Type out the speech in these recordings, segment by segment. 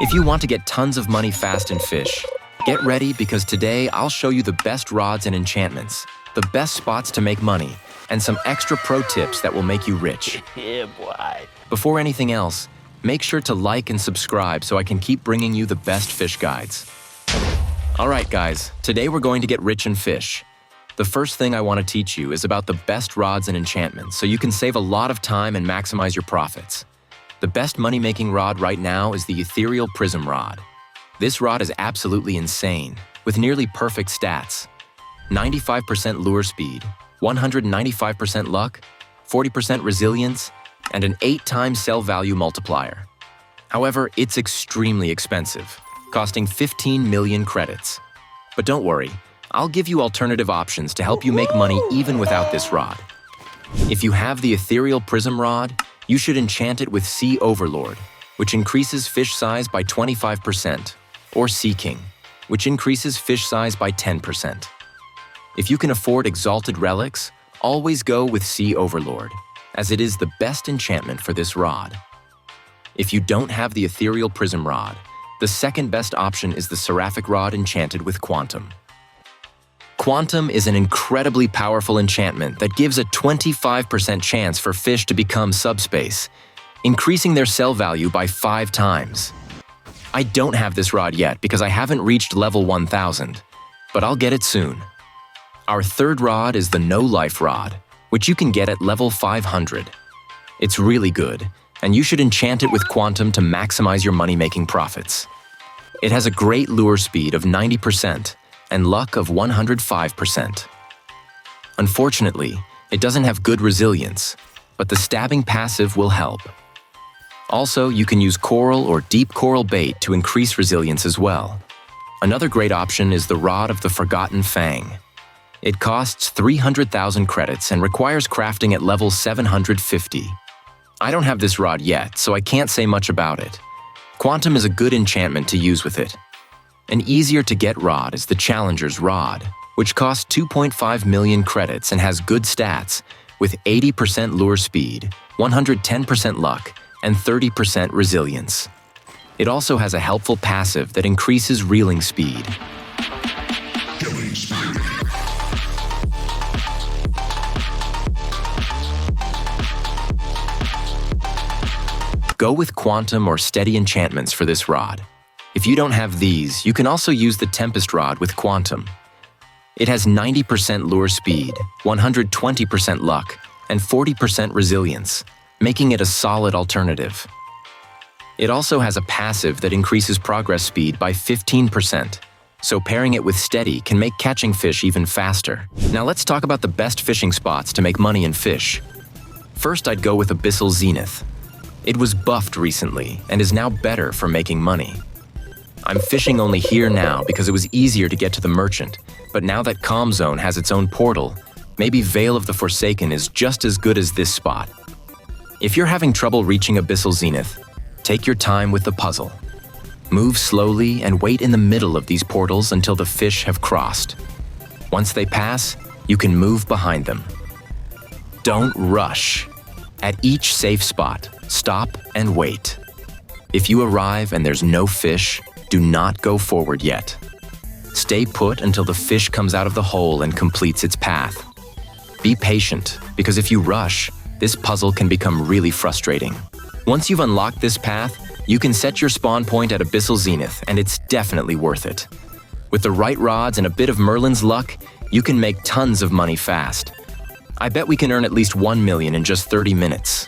If you want to get tons of money fast in Fish, get ready because today I'll show you the best rods and enchantments, the best spots to make money, and some extra pro tips that will make you rich. Yeah, boy. Before anything else, make sure to like and subscribe so I can keep bringing you the best fish guides. Alright guys, today we're going to get rich in Fish. The first thing I want to teach you is about the best rods and enchantments so you can save a lot of time and maximize your profits. The best money-making rod right now is the Ethereal Prism rod. This rod is absolutely insane, with nearly perfect stats. 95% lure speed, 195% luck, 40% resilience, and an 8-time sell value multiplier. However, it's extremely expensive, costing 15 million credits. But don't worry, I'll give you alternative options to help you make money even without this rod. If you have the Ethereal Prism rod, you should enchant it with Sea Overlord, which increases fish size by 25%, or Sea King, which increases fish size by 10%. If you can afford exalted relics, always go with Sea Overlord, as it is the best enchantment for this rod. If you don't have the Ethereal Prism rod, the second best option is the Sereaphic Rod enchanted with Quantum. Quantum is an incredibly powerful enchantment that gives a 25% chance for fish to become subspace, increasing their sell value by 5 times. I don't have this rod yet because I haven't reached level 1000, but I'll get it soon. Our third rod is the No Life rod, which you can get at level 500. It's really good, and you should enchant it with Quantum to maximize your money-making profits. It has a great lure speed of 90%, and luck of 105%. Unfortunately, it doesn't have good resilience, but the stabbing passive will help. Also, you can use coral or deep coral bait to increase resilience as well. Another great option is the rod of the Forgotten Fang. It costs 300,000 credits and requires crafting at level 750. I don't have this rod yet, so I can't say much about it. Quantum is a good enchantment to use with it. An easier-to-get rod is the Challenger's rod, which costs 2.5 million credits and has good stats, with 80% lure speed, 110% luck, and 30% resilience. It also has a helpful passive that increases reeling speed. Go with Quantum or Steady enchantments for this rod. If you don't have these, you can also use the Tempest rod with Quantum. It has 90% lure speed, 120% luck, and 40% resilience, making it a solid alternative. It also has a passive that increases progress speed by 15%, so pairing it with Steady can make catching fish even faster. Now let's talk about the best fishing spots to make money in Fish. First, I'd go with Abyssal Zenith. It was buffed recently and is now better for making money. I'm fishing only here now because it was easier to get to the merchant, but now that Calm Zone has its own portal, maybe Veil of the Forsaken is just as good as this spot. If you're having trouble reaching Abyssal Zenith, take your time with the puzzle. Move slowly and wait in the middle of these portals until the fish have crossed. Once they pass, you can move behind them. Don't rush. At each safe spot, stop and wait. If you arrive and there's no fish, do not go forward yet. Stay put until the fish comes out of the hole and completes its path. Be patient, because if you rush, this puzzle can become really frustrating. Once you've unlocked this path, you can set your spawn point at Abyssal Zenith, and it's definitely worth it. With the right rods and a bit of Merlin's luck, you can make tons of money fast. I bet we can earn at least 1 million in just 30 minutes.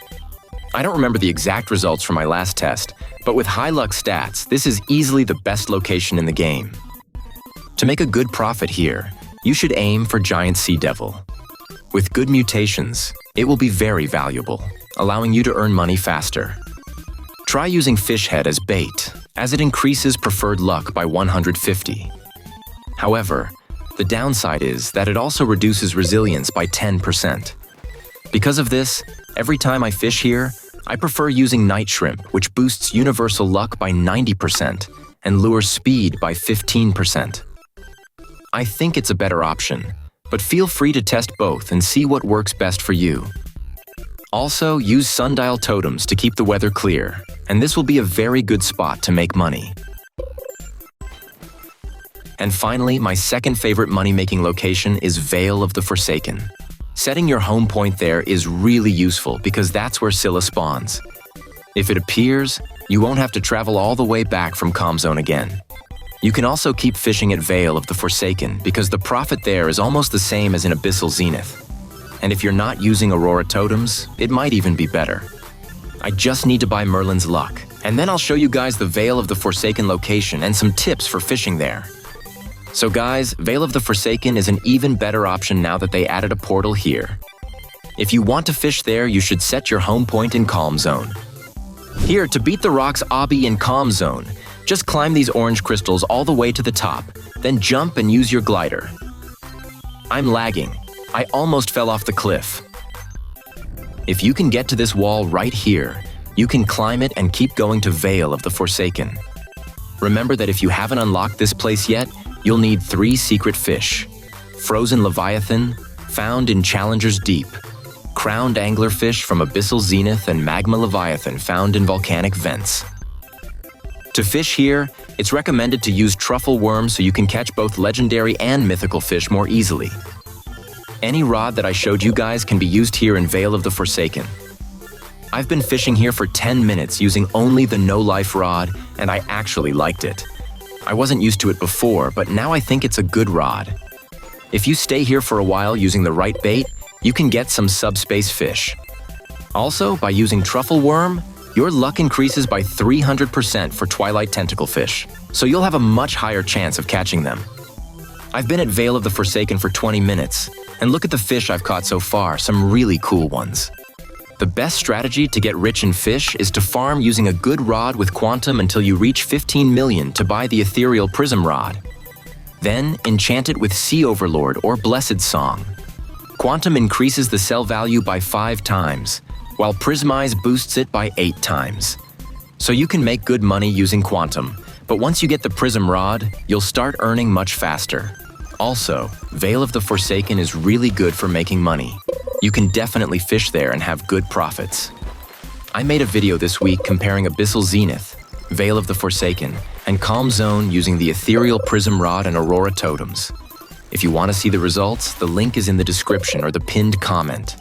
I don't remember the exact results from my last test, but with high luck stats, this is easily the best location in the game. To make a good profit here, you should aim for Giant Sea Devil. With good mutations, it will be very valuable, allowing you to earn money faster. Try using Fish Head as bait, as it increases preferred luck by 150. However, the downside is that it also reduces resilience by 10%. Because of this, every time I fish here, I prefer using Night Shrimp, which boosts universal luck by 90% and lures speed by 15%. I think it's a better option, but feel free to test both and see what works best for you. Also, use sundial totems to keep the weather clear, and this will be a very good spot to make money. And finally, my second favorite money-making location is Vale of the Forsaken. Setting your home point there is really useful because that's where Scylla spawns. If it appears, you won't have to travel all the way back from Calm Zone again. You can also keep fishing at Vale of the Forsaken because the profit there is almost the same as in Abyssal Zenith. And if you're not using Aurora totems, it might even be better. I just need to buy Merlin's Luck, and then I'll show you guys the Vale of the Forsaken location and some tips for fishing there. So guys, Vale of the Forsaken is an even better option now that they added a portal here. If you want to fish there, you should set your home point in Calm Zone. Here, to beat the rocks Obby in Calm Zone, just climb these orange crystals all the way to the top, then jump and use your glider. I'm lagging. I almost fell off the cliff. If you can get to this wall right here, you can climb it and keep going to Vale of the Forsaken. Remember that if you haven't unlocked this place yet, you'll need 3 secret fish: Frozen Leviathan, found in Challenger's Deep, Crowned Anglerfish from Abyssal Zenith, and Magma Leviathan found in volcanic vents. To fish here, it's recommended to use truffle worms so you can catch both legendary and mythical fish more easily. Any rod that I showed you guys can be used here in Vale of the Forsaken. I've been fishing here for 10 minutes using only the no-life rod, and I actually liked it. I wasn't used to it before, but now I think it's a good rod. If you stay here for a while using the right bait, you can get some subspace fish. Also, by using truffle worm, your luck increases by 300% for twilight tentacle fish, so you'll have a much higher chance of catching them. I've been at Vale of the Forsaken for 20 minutes, and look at the fish I've caught so far, some really cool ones. The best strategy to get rich in fish is to farm using a good rod with Quantum until you reach 15 million to buy the Ethereal Prism rod. Then, enchant it with Sea Overlord or Blessed Song. Quantum increases the sell value by 5 times, while Prismize boosts it by 8 times. So you can make good money using Quantum, but once you get the Prism rod, you'll start earning much faster. Also, Vale of the Forsaken is really good for making money. You can definitely fish there and have good profits. I made a video this week comparing Abyssal Zenith, Vale of the Forsaken, and Calm Zone using the Ethereal Prism Rod and Aurora totems. If you want to see the results, the link is in the description or the pinned comment.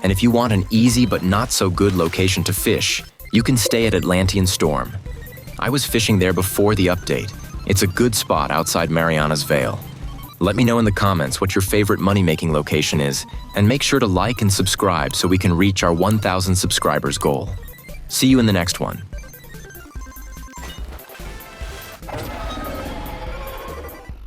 And if you want an easy but not so good location to fish, you can stay at Atlantean Storm. I was fishing there before the update. It's a good spot outside Mariana's Vale. Let me know in the comments what your favorite money-making location is, and make sure to like and subscribe so we can reach our 1,000 subscribers goal. See you in the next one.